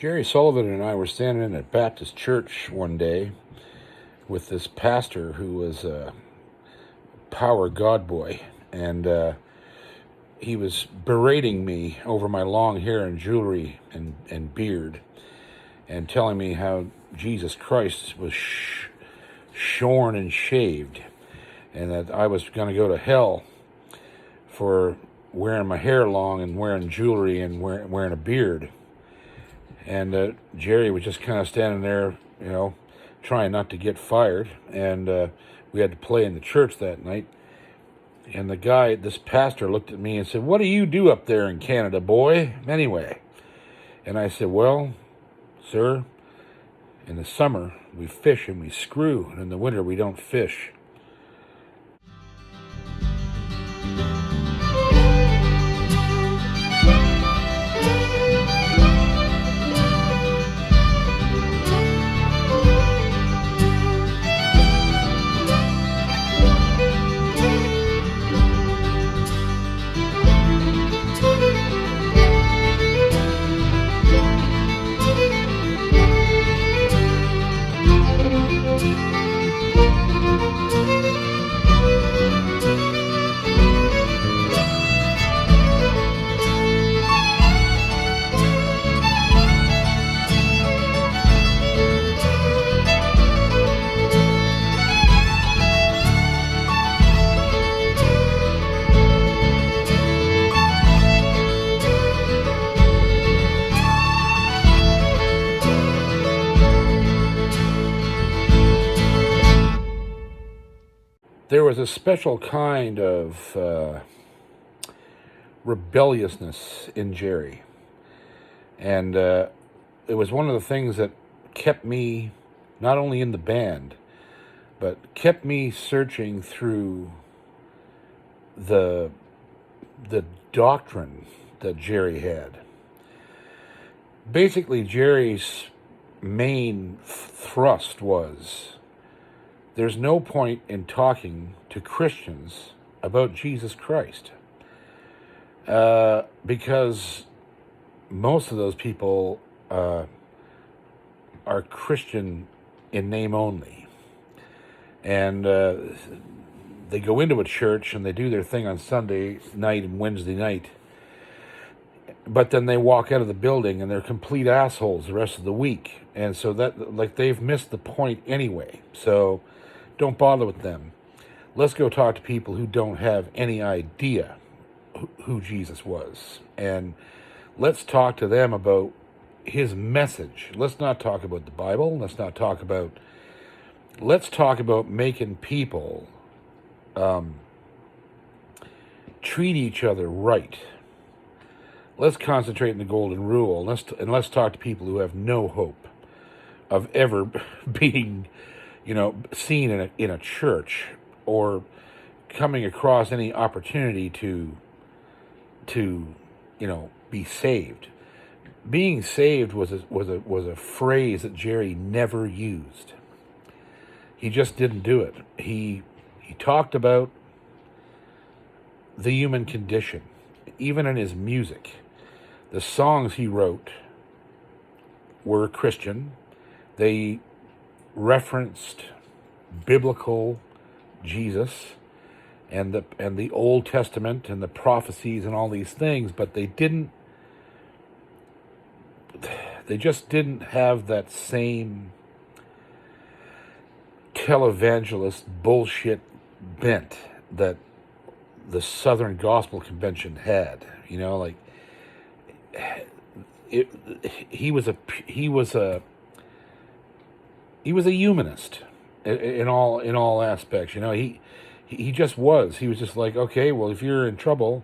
Jerry Sullivan and I were standing in a Baptist church one day with this pastor who was a power God boy, and he was berating me over my long hair and jewelry and beard, and telling me how Jesus Christ was shorn and shaved, and that I was going to go to hell for wearing my hair long and wearing jewelry and wearing a beard. And Jerry was just kind of standing there, trying not to get fired. And we had to play in the church that night. And this pastor looked at me and said, "What do you do up there in Canada, boy, anyway?" And I said, "Well, sir, in the summer we fish and we screw, and in the winter we don't fish." There was a special kind of rebelliousness in Jerry. And it was one of the things that kept me not only in the band, but kept me searching through the doctrine that Jerry had. Basically, Jerry's main thrust was, there's no point in talking to Christians about Jesus Christ, because most of those people are Christian in name only. And they go into a church and they do their thing on Sunday night and Wednesday night, but then they walk out of the building and they're complete assholes the rest of the week. And so they've missed the point anyway. So don't bother with them. Let's go talk to people who don't have any idea who Jesus was. And let's talk to them about his message. Let's not talk about the Bible. Let's talk about making people treat each other right. Let's concentrate on the golden rule. Let's talk to people who have no hope of ever being seen in a church or coming across any opportunity to be saved. Being saved was a phrase that Jerry never used. He just didn't do it. He talked about the human condition, even in his music. The songs he wrote were Christian. They referenced biblical Jesus and the Old Testament and the prophecies and all these things, but they just didn't have that same televangelist bullshit bent that the Southern Gospel Convention had. He was a humanist in all aspects. He just was. He was just like, okay, well, if you're in trouble,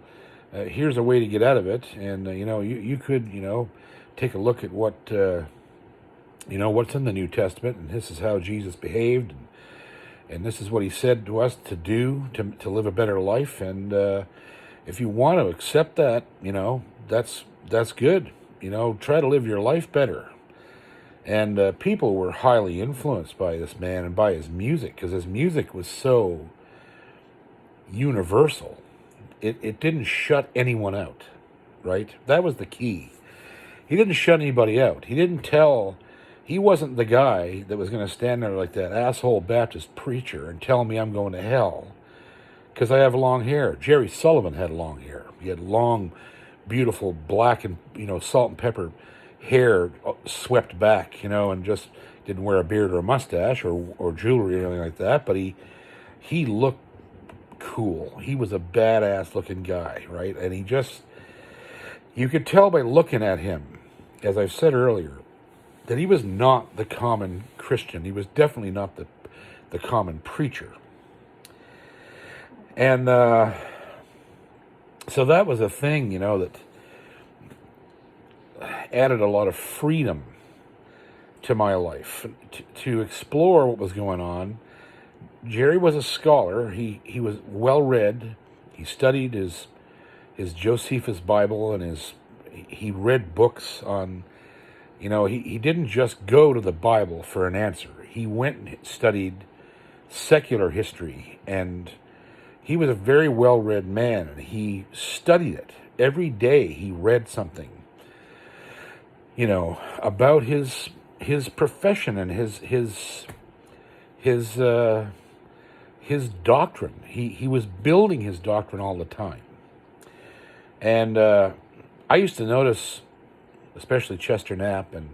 here's a way to get out of it. And you could take a look at what what's in the New Testament, and this is how Jesus behaved, and this is what he said to us to do to live a better life. And if you want to accept that, that's good. Try to live your life better. And people were highly influenced by this man and by his music, because his music was so universal. It didn't shut anyone out, right? That was the key. he didn't shut anybody out. He wasn't the guy that was going to stand there like that asshole Baptist preacher and tell me I'm going to hell because I have long hair. Jerry Sullivan had long hair. He had long, beautiful black and, salt and pepper hair swept back, and just didn't wear a beard or a mustache or jewelry or anything like that. But he looked cool. He was a badass looking guy, right? And you could tell by looking at him, as I've said earlier, that he was not the common Christian. He was definitely not the common preacher. And so that was a thing, that added a lot of freedom to my life. To explore what was going on. Jerry was a scholar. He was well-read. He studied his Josephus Bible and he read books on, he didn't just go to the Bible for an answer. He went and studied secular history, and he was a very well-read man, and he studied it. Every day he read something, about his profession and his doctrine. He was building his doctrine all the time. And I used to notice, especially Chester Knapp and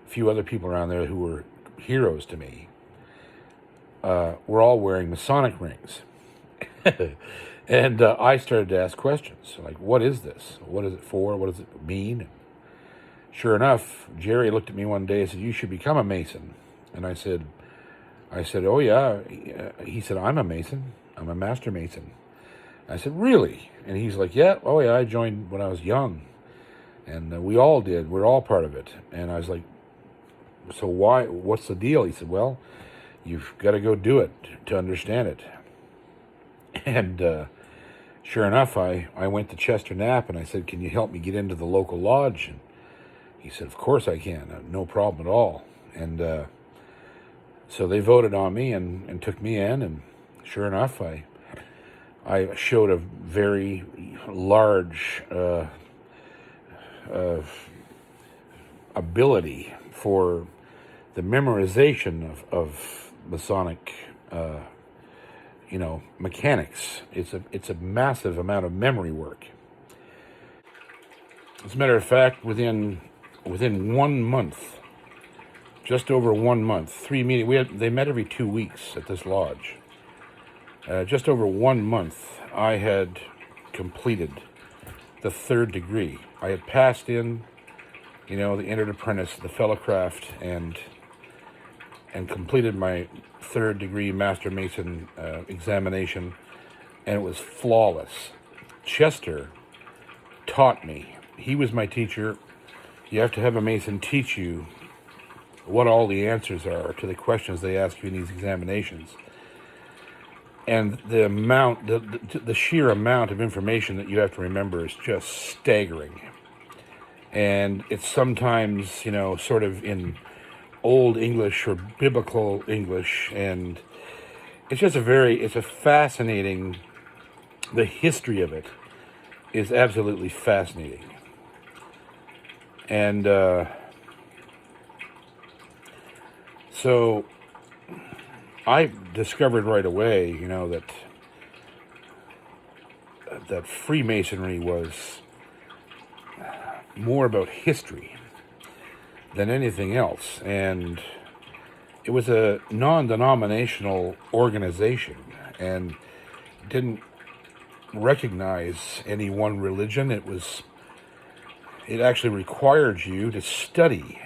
a few other people around there who were heroes to me, were all wearing Masonic rings. And I started to ask questions, like, what is this? What is it for? What does it mean? And sure enough, Jerry looked at me one day and said, you should become a Mason. And I said, oh yeah. He said, I'm a Mason. I'm a Master Mason. I said, really? And he's like, yeah, oh yeah, I joined when I was young. And we all did. We're all part of it. And I was like, so why? What's the deal? He said, well, you've got to go do it to understand it. And sure enough, I went to Chester Knapp and I said, can you help me get into the local lodge? And he said, of course I can. No problem at all. And so they voted on me and took me in. And sure enough, I showed a very large ability for the memorization of Masonic, mechanics. It's a massive amount of memory work. As a matter of fact, within 1 month, just over 1 month, 3 meetings. They met every 2 weeks at this lodge. Just over 1 month, I had completed the 3rd degree. I had passed in, the entered apprentice, the fellowcraft, and completed my 3rd degree Master Mason examination, and it was flawless. Chester taught me. He was my teacher. You have to have a Mason teach you what all the answers are to the questions they ask you in these examinations. And the amount, the sheer amount of information that you have to remember is just staggering. And it's sometimes, sort of in Old English or Biblical English, and it's a fascinating, the history of it is absolutely fascinating. And so I discovered right away, that Freemasonry was more about history than anything else. And it was a non-denominational organization and didn't recognize any one religion. It actually required you to study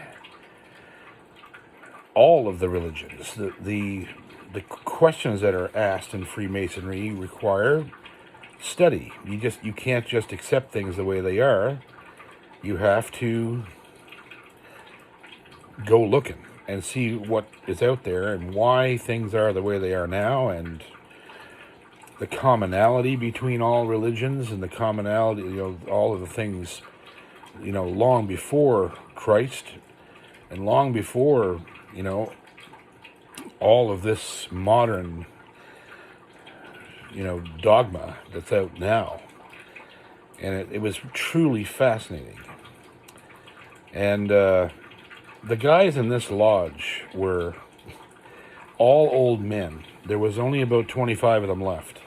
all of the religions. The questions that are asked in Freemasonry require study. You can't just accept things the way they are. You have to go looking and see what is out there and why things are the way they are now, and the commonality between all religions and the commonality, all of the things, long before Christ and long before, all of this modern, dogma that's out now. And it was truly fascinating. And the guys in this lodge were all old men. There was only about 25 of them left.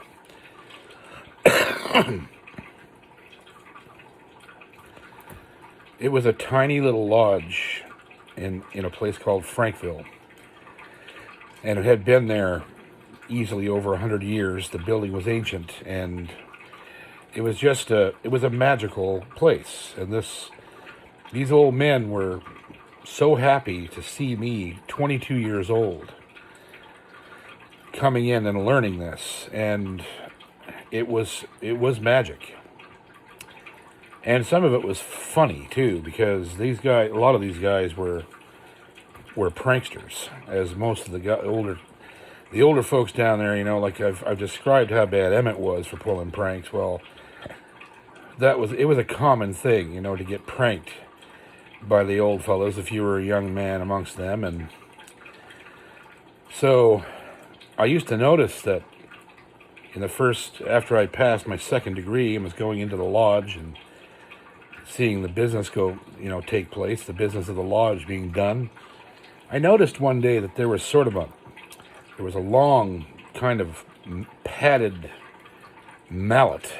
It was a tiny little lodge in a place called Frankville. And it had been there easily over 100 years. The building was ancient, and it was a magical place. And these old men were so happy to see me, 22 years old, coming in and learning this. And it was magic. And some of it was funny too, because a lot of these guys were pranksters, as most of the older folks down there, like I've described how bad Emmett was for pulling pranks. Well, it was a common thing, to get pranked by the old fellows if you were a young man amongst them. And so I used to notice that after I passed my second degree and was going into the lodge and seeing the business take place, the business of the lodge being done, I noticed one day that there was a long kind of padded mallet,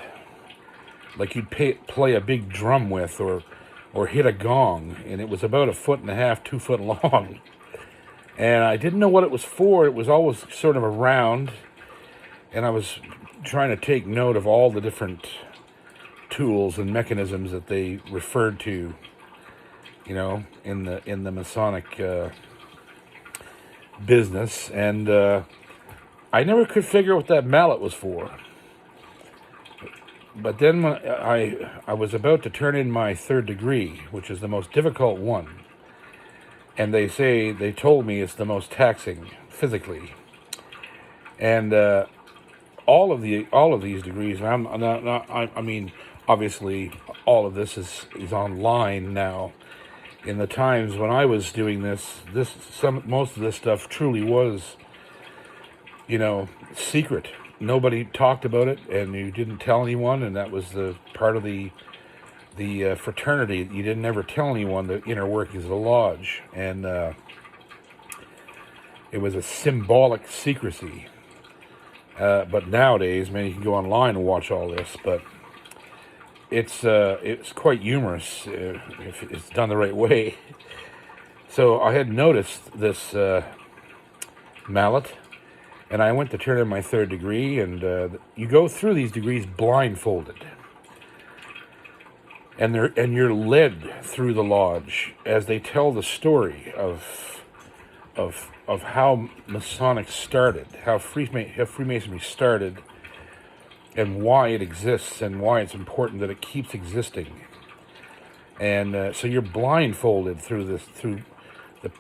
like you'd play a big drum with, or hit a gong, and it was about 1.5 feet, 2 foot long. And I didn't know what it was for. It was always sort of around, and I was trying to take note of all the different tools and mechanisms that they referred to, in the Masonic business. And I never could figure what that mallet was for. But then when I was about to turn in my third degree, which is the most difficult one, and they told me it's the most taxing physically. And all of these degrees, I mean, obviously all of this is online now. In the times when I was doing most of this stuff truly was, secret. Nobody talked about it, and you didn't tell anyone, and that was the part of the fraternity. You didn't ever tell anyone the inner workings of the lodge, and it was a symbolic secrecy. But nowadays, man, you can go online and watch all this, but it's quite humorous if it's done the right way. So I had noticed this mallet, and I went to turn in my third degree, and you go through these degrees blindfolded, and you're led through the lodge as they tell the story of how Masonic started, how Freemasonry started, and why it exists, and why it's important that it keeps existing. And so you're blindfolded through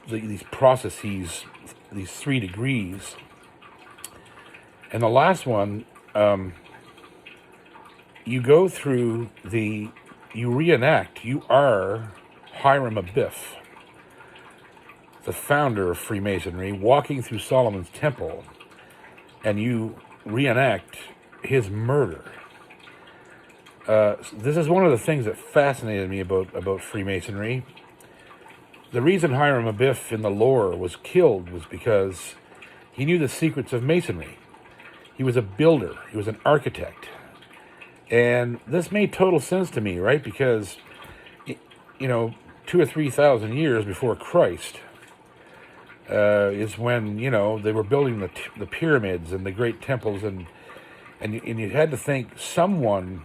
these processes, these 3 degrees. And the last one, you go through you reenact, you are Hiram Abiff, the founder of Freemasonry, walking through Solomon's temple, and you reenact his murder. This is one of the things that fascinated me about Freemasonry. The reason Hiram Abiff in the lore was killed was because he knew the secrets of Masonry. He was a builder. He was an architect. And this made total sense to me, right? Because, 2,000 or 3,000 years before Christ is when, they were building the pyramids and the great temples. And you had to think someone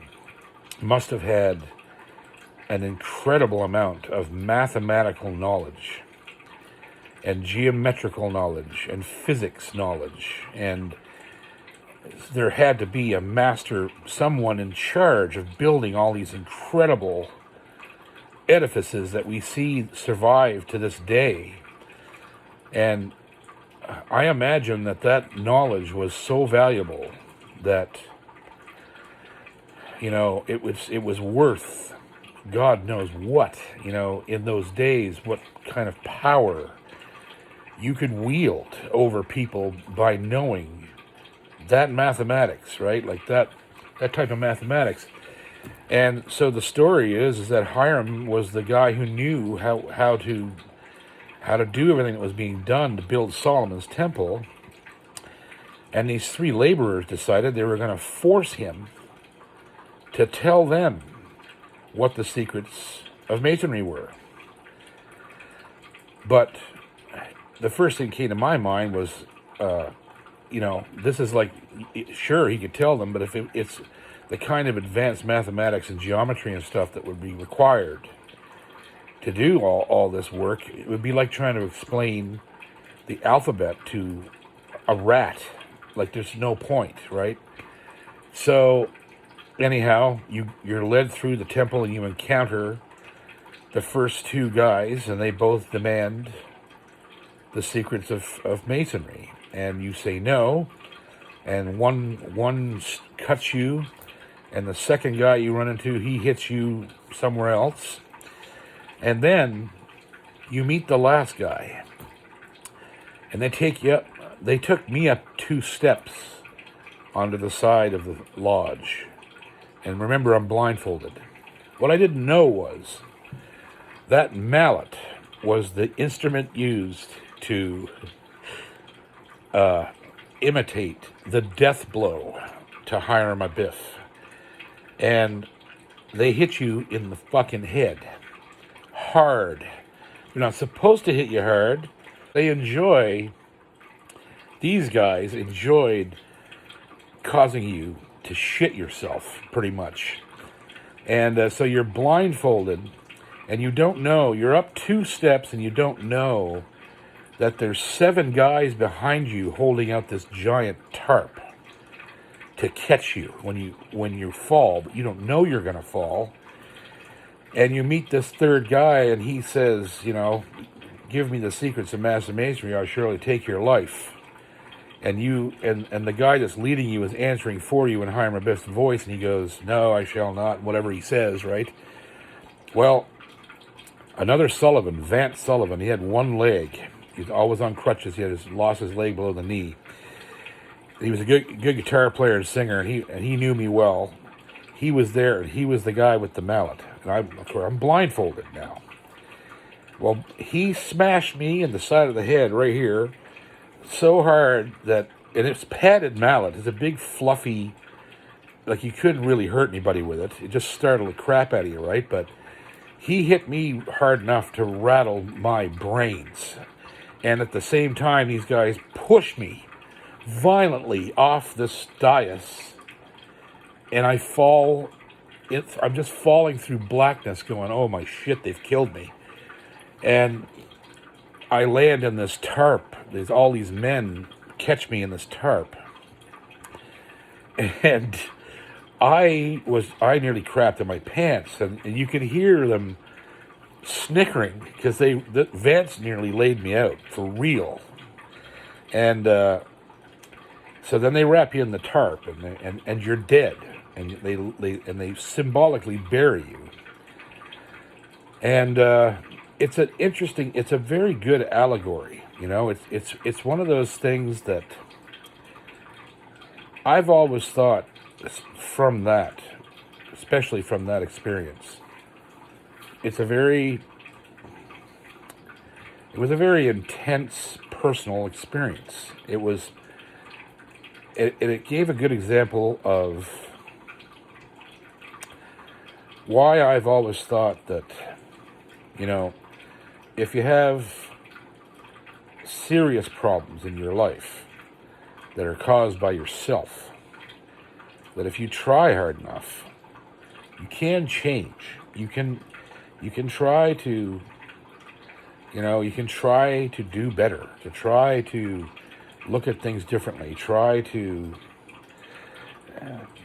must have had an incredible amount of mathematical knowledge and geometrical knowledge and physics knowledge, and there had to be a master, someone in charge of building all these incredible edifices that we see survive to this day. And I imagine that knowledge was so valuable that, it was worth God knows what, in those days, what kind of power you could wield over people by knowing that mathematics, right? Like that type of mathematics. And so the story is that Hiram was the guy who knew how to do everything that was being done to build Solomon's temple. And these three laborers decided they were going to force him to tell them what the secrets of Masonry were. But the first thing that came to my mind was, this is like, sure, he could tell them, but if it's the kind of advanced mathematics and geometry and stuff that would be required to do all this work, it would be like trying to explain the alphabet to a rat. Like, there's no point, right? So, anyhow, you're led through the temple and you encounter the first two guys, and they both demand the secrets of Masonry. And you say no, and one cuts you, and the second guy you run into, he hits you somewhere else. And then you meet the last guy, and they take you up. They took me up 2 steps onto the side of the lodge. And remember, I'm blindfolded. What I didn't know was that mallet was the instrument used to imitate the death blow to Hiram Abiff. And they hit you in the fucking head. Hard. They're not supposed to hit you hard. These guys enjoyed causing you to shit yourself, pretty much. And so you're blindfolded, and you don't know, you're up 2 steps, and you don't know that there's 7 guys behind you holding out this giant tarp to catch you when you fall, but you don't know you're going to fall. And you meet this third guy, and he says, give me the secrets of Master Masonry, I'll surely take your life. And you and the guy that's leading you is answering for you in Hiram Abiff's voice, and he goes, no, I shall not, whatever he says, right? Well, another Sullivan, Vance Sullivan, he had 1 leg. He's always on crutches. He had lost his leg below the knee. He was a good guitar player and singer, and he knew me well. He was there, and he was the guy with the mallet. And I'm blindfolded now. Well, he smashed me in the side of the head right here so hard and it's padded mallet. It's a big fluffy, like you couldn't really hurt anybody with it. It just startled the crap out of you, right? But he hit me hard enough to rattle my brains. And at the same time, these guys pushed me violently off this dais, and I fall. I'm just falling through blackness going, oh my shit, they've killed me. And I land in this tarp. There's all these men catch me in this tarp. And I nearly crapped in my pants, and you could hear them snickering because Vance nearly laid me out for real. And so then they wrap you in the tarp, and you're dead, and they symbolically bury you. And it's a very good allegory. It's one of those things that I've always thought from that, especially from that experience. It was a very intense personal experience. It gave a good example of why I've always thought that, if you have serious problems in your life that are caused by yourself, that if you try hard enough, you can change. You can try to, you can try to do better, to try to look at things differently,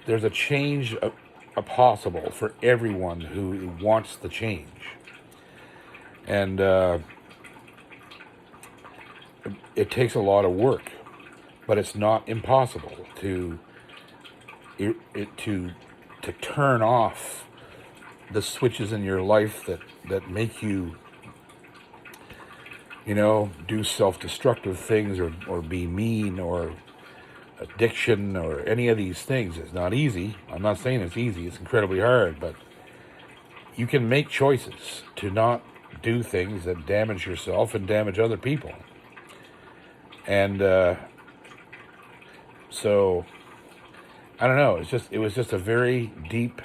there's a change possible for everyone who wants the change. And it takes a lot of work, but it's not impossible to turn off the switches in your life that make you, do self-destructive things or be mean or addiction or any of these things. It's not easy. I'm not saying it's easy. It's incredibly hard, but you can make choices to not do things that damage yourself and damage other people. And so, I don't know. It was just a very deep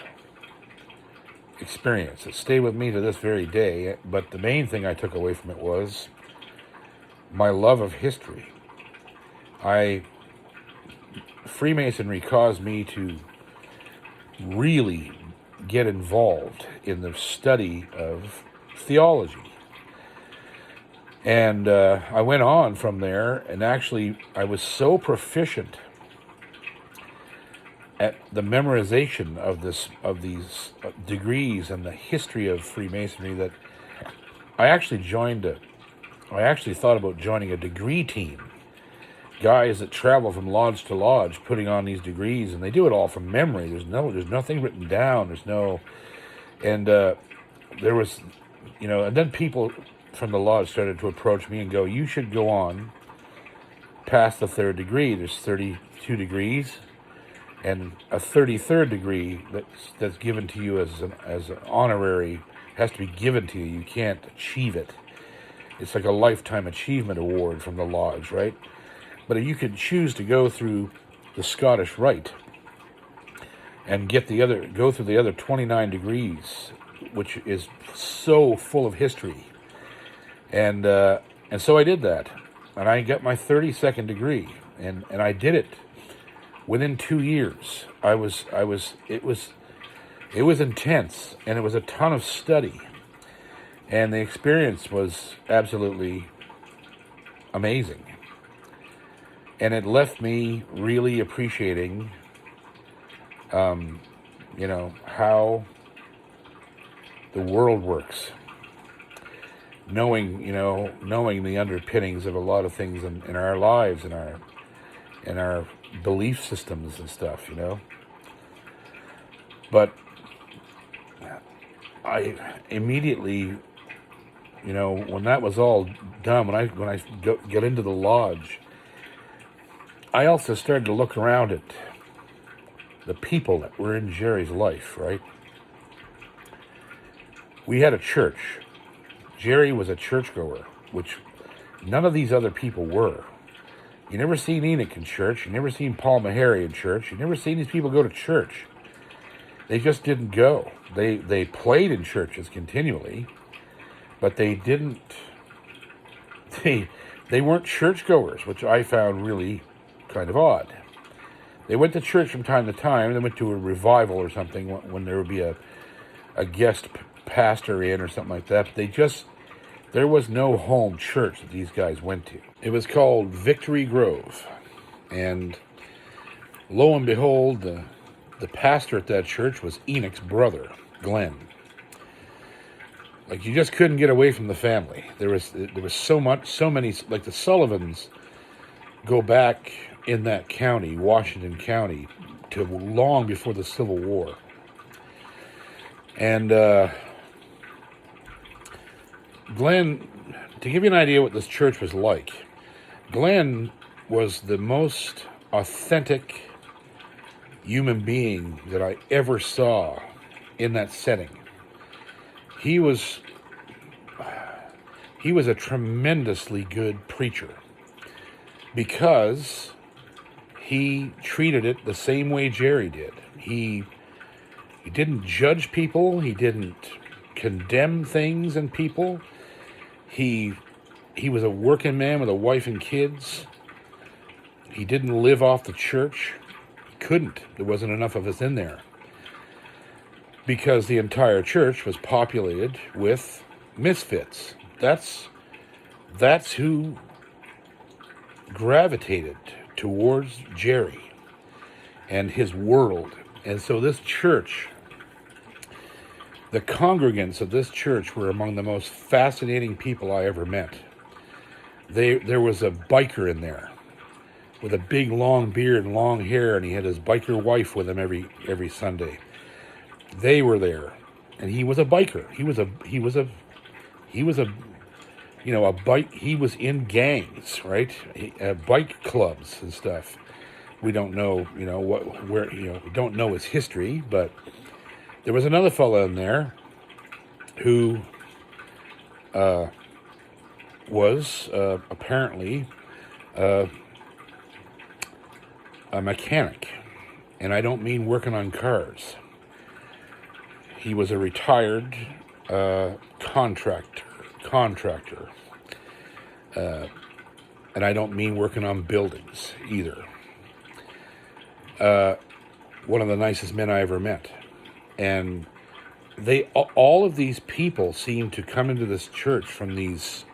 experience. It stayed with me to this very day. But the main thing I took away from it was my love of history. Freemasonry caused me to really get involved in the study of theology. And I went on from there, and actually I was so proficient at the memorization of these degrees and the history of Freemasonry that I actually thought about joining a degree team. Guys that travel from lodge to lodge putting on these degrees, and they do it all from memory. There's nothing written down. And there was, and then people from the lodge started to approach me and go, you should go on past the third degree. There's 32 degrees, and a 33rd degree that's given to you as an honorary, has to be given to you. You can't achieve it. It's like a lifetime achievement award from the lodge, right? But you could choose to go through the Scottish Rite and go through the other 29 degrees, which is so full of history. And so I did that, and I got my 32nd degree, and I did it within 2 years. It was intense, and it was a ton of study, and the experience was absolutely amazing. And it left me really appreciating, how the world works. Knowing the underpinnings of a lot of things in our lives, in our belief systems and stuff, But I immediately, when that was all done, when I get into the lodge, I also started to look around at the people that were in Jerry's life, right? We had a church. Jerry was a churchgoer, which none of these other people were. You never seen Enoch in church. You never seen Paul Meharry in church. You never seen these people go to church. They just didn't go. They played in churches continually, but they didn't. They weren't churchgoers, which I found really kind of odd. They went to church from time to time. They went to a revival or something when there would be a guest pastor in or something like that. But there was no home church that these guys went to. It was called Victory Grove. And lo and behold, the pastor at that church was Enoch's brother, Glen. Like, you just couldn't get away from the family. There was so many, like the Sullivans go back in that county, Washington County, to long before the Civil War. And Glen, to give you an idea what this church was like, Glen was the most authentic human being that I ever saw in that setting. He was a tremendously good preacher because he treated it the same way Jerry did. He didn't judge people. He didn't condemn things and people. He was a working man with a wife and kids. He didn't live off the church. He couldn't. There wasn't enough of us in there. Because the entire church was populated with misfits. That's who gravitated towards Jerry and his world. And so this church, the congregants of this church were among the most fascinating people I ever met. There was a biker in there with a big long beard and long hair, and he had his biker wife with him every Sunday. They were there, and he was a biker. He was in gangs, right? Bike clubs and stuff. we don't know, we don't know his history, but there was another fellow in there who was apparently a mechanic, and I don't mean working on cars. He was a retired contractor, and I don't mean working on buildings either. One of the nicest men I ever met, and all of these people seem to come into this church from these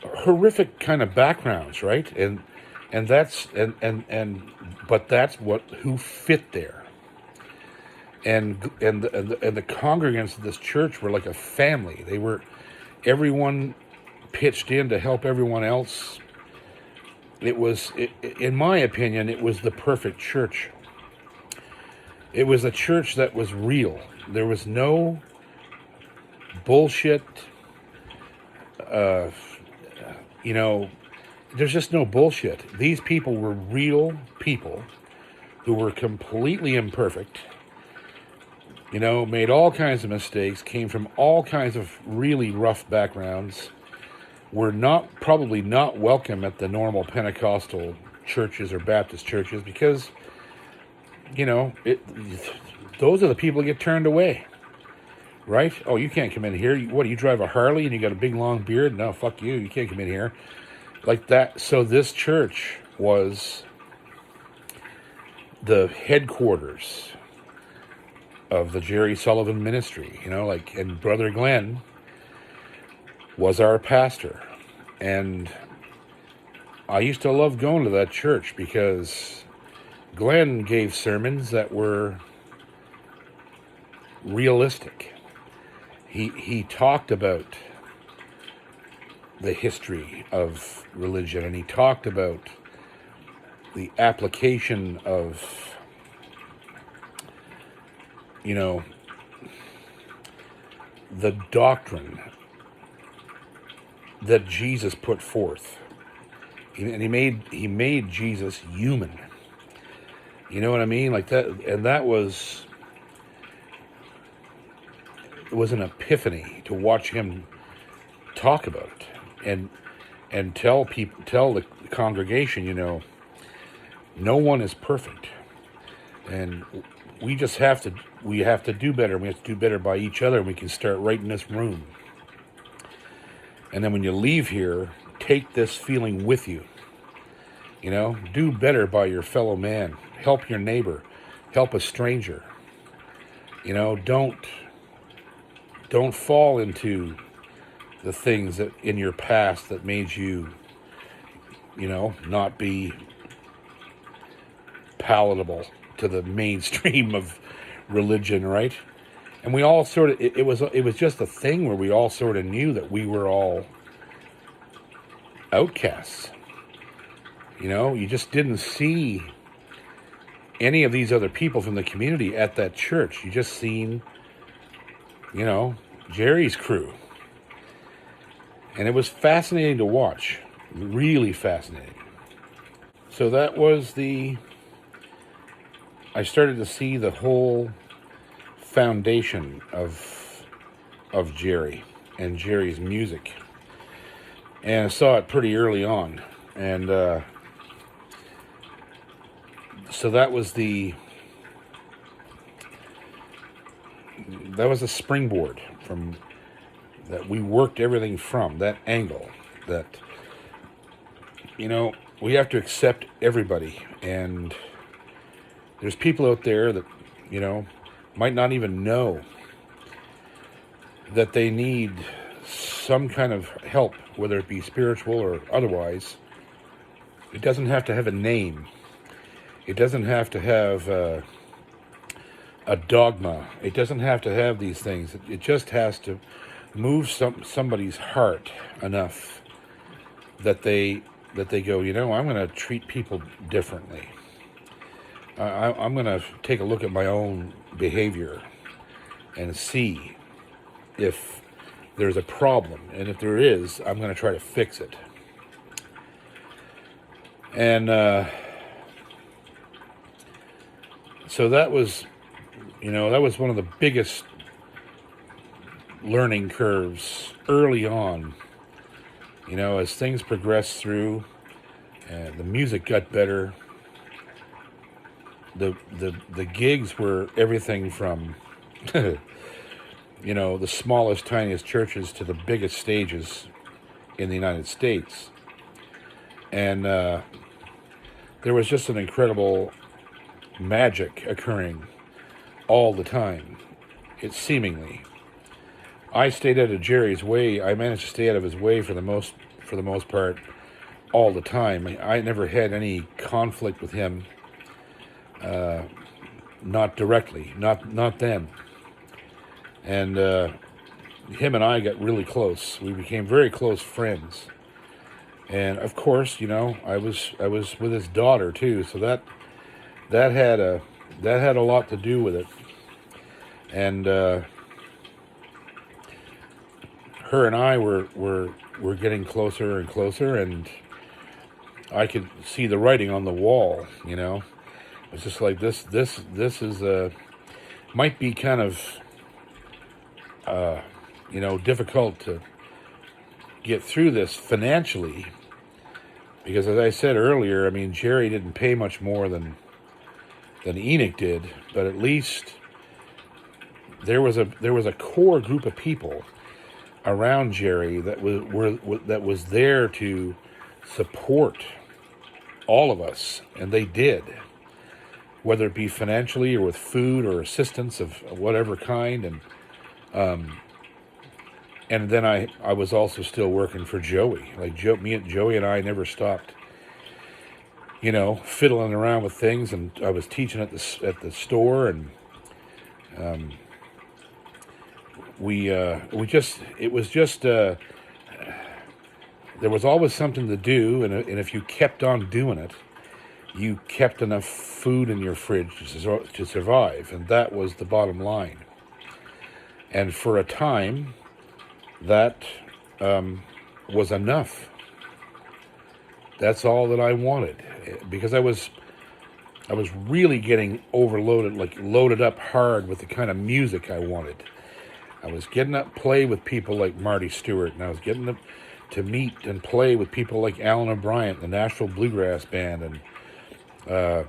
horrific kind of backgrounds, right? And that's but that's who fit there. And the congregants of this church were like a family. Everyone pitched in to help everyone else. In my opinion, it was the perfect church. It was a church that was real. There was no bullshit. There's just no bullshit. These people were real people who were completely imperfect, made all kinds of mistakes, came from all kinds of really rough backgrounds, were probably not welcome at the normal Pentecostal churches or Baptist churches because, those are the people that get turned away, right? Oh, you can't come in here. What, do you drive a Harley and you got a big long beard? No, fuck you. You can't come in here. Like that. So this church was the headquarters of the Jerry Sullivan ministry, and Brother Glen was our pastor. And I used to love going to that church because Glen gave sermons that were realistic. He talked about the history of religion, and he talked about the application of, the doctrine that Jesus put forth. And he made Jesus human. You know what I mean? Like that, and it was an epiphany to watch him talk about it and tell the congregation, no one is perfect, and we have to do better. We have to do better by each other, and we can start right in this room. And then when you leave here, take this feeling with you. Do better by your fellow man. Help your neighbor. Help a stranger. Don't fall into the things that in your past that made you, not be palatable to the mainstream of religion, right? And we all sort of, it was just a thing where we all sort of knew that we were all outcasts. You just didn't see any of these other people from the community at that church. You just seen, Jerry's crew. And it was fascinating to watch. Really fascinating. So that was I started to see the whole foundation of Jerry and Jerry's music. And I saw it pretty early on. And so that was the springboard from that we worked everything from, that angle, that we have to accept everybody. And there's people out there that might not even know that they need some kind of help, whether it be spiritual or otherwise. It doesn't have to have a name. It doesn't have to have a dogma. It doesn't have to have these things. It just has to move somebody's heart enough that they go, I'm going to treat people differently. I'm going to take a look at my own behavior and see if there's a problem. And if there is, I'm going to try to fix it. And so that was, that was one of the biggest learning curves early on. As things progressed through, the music got better. The gigs were everything from, the smallest, tiniest churches to the biggest stages in the United States. And there was just an incredible magic occurring all the time. It seemingly. I stayed out of Jerry's way. I managed to stay out of his way for the most part all the time. I never had any conflict with him. Not directly, not then. And him and I got really close. We became very close friends. And of course, I was with his daughter too, so that had a lot to do with it. And her and I were getting closer and closer, and I could see the writing on the wall. It's just like this is might be kind of difficult to get through this financially, because as I said earlier, Jerry didn't pay much more than Enoch did, but at least there was a core group of people around Jerry that was there to support all of us, and they did, whether it be financially or with food or assistance of whatever kind. And then I was also still working for Joey. Like Joey and I never stopped, fiddling around with things, and I was teaching at the store, and there was always something to do, and if you kept on doing it, you kept enough food in your fridge to survive, and that was the bottom line. And for a time, that was enough. That's all that I wanted, because I was really getting overloaded, loaded up hard with the kind of music I wanted. I was getting up play with people like Marty Stewart, and I was getting up to meet and play with people like Alan O'Brien, the Nashville Bluegrass Band, and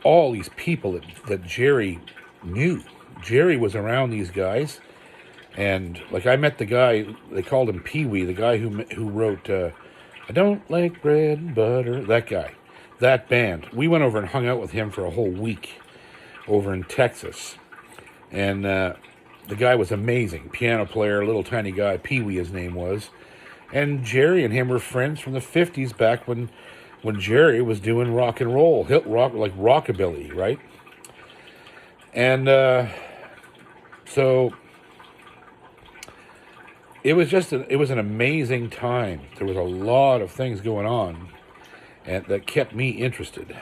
all these people that Jerry knew. Jerry was around these guys, and I met the guy, they called him Pee Wee, the guy who wrote I Don't Like Bread and Butter, that guy, that band. We went over and hung out with him for a whole week over in Texas, and the guy was amazing, piano player, little tiny guy, Pee Wee his name was, and Jerry and him were friends from the 50s, back when Jerry was doing rock and roll, hit rock, like rockabilly, right? And so it was an amazing time. There was a lot of things going on, and that kept me interested.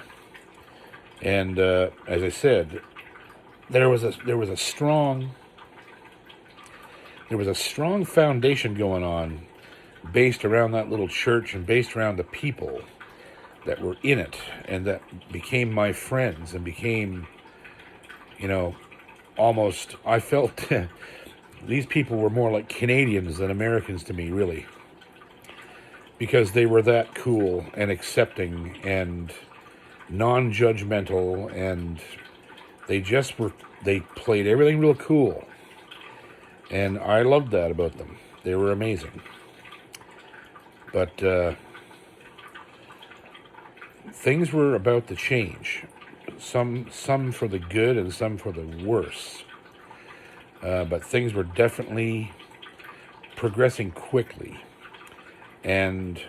And as I said, there was a strong foundation going on, based around that little church and based around the people that were in it, and that became my friends and became, almost, I felt these people were more like Canadians than Americans to me, really, because they were that cool and accepting and non-judgmental, and they played everything real cool, and I loved that about them. They were amazing. But things were about to change, some for the good and some for the worse. But things were definitely progressing quickly and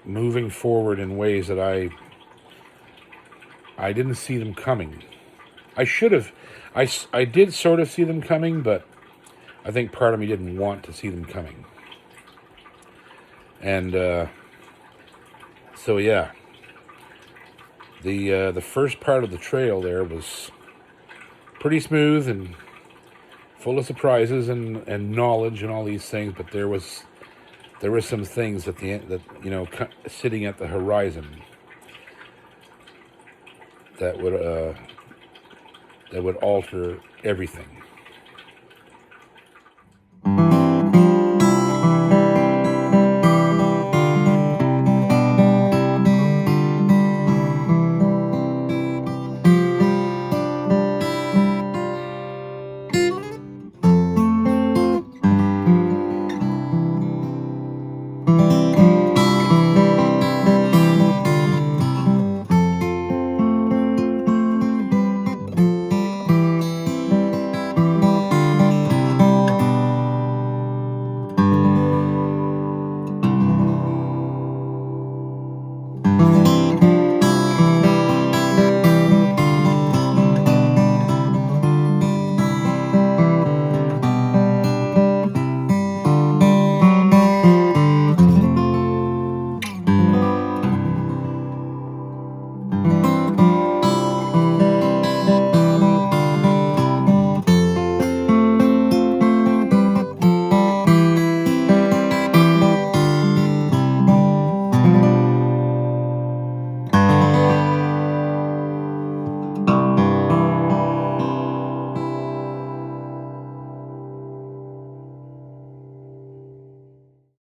moving forward in ways that I didn't see them coming. I should have. I did sort of see them coming, but I think part of me didn't want to see them coming. And so yeah, the first part of the trail there was pretty smooth and full of surprises and knowledge and all these things, but there was there were some things at the end that, you know, sitting at the horizon that would alter everything.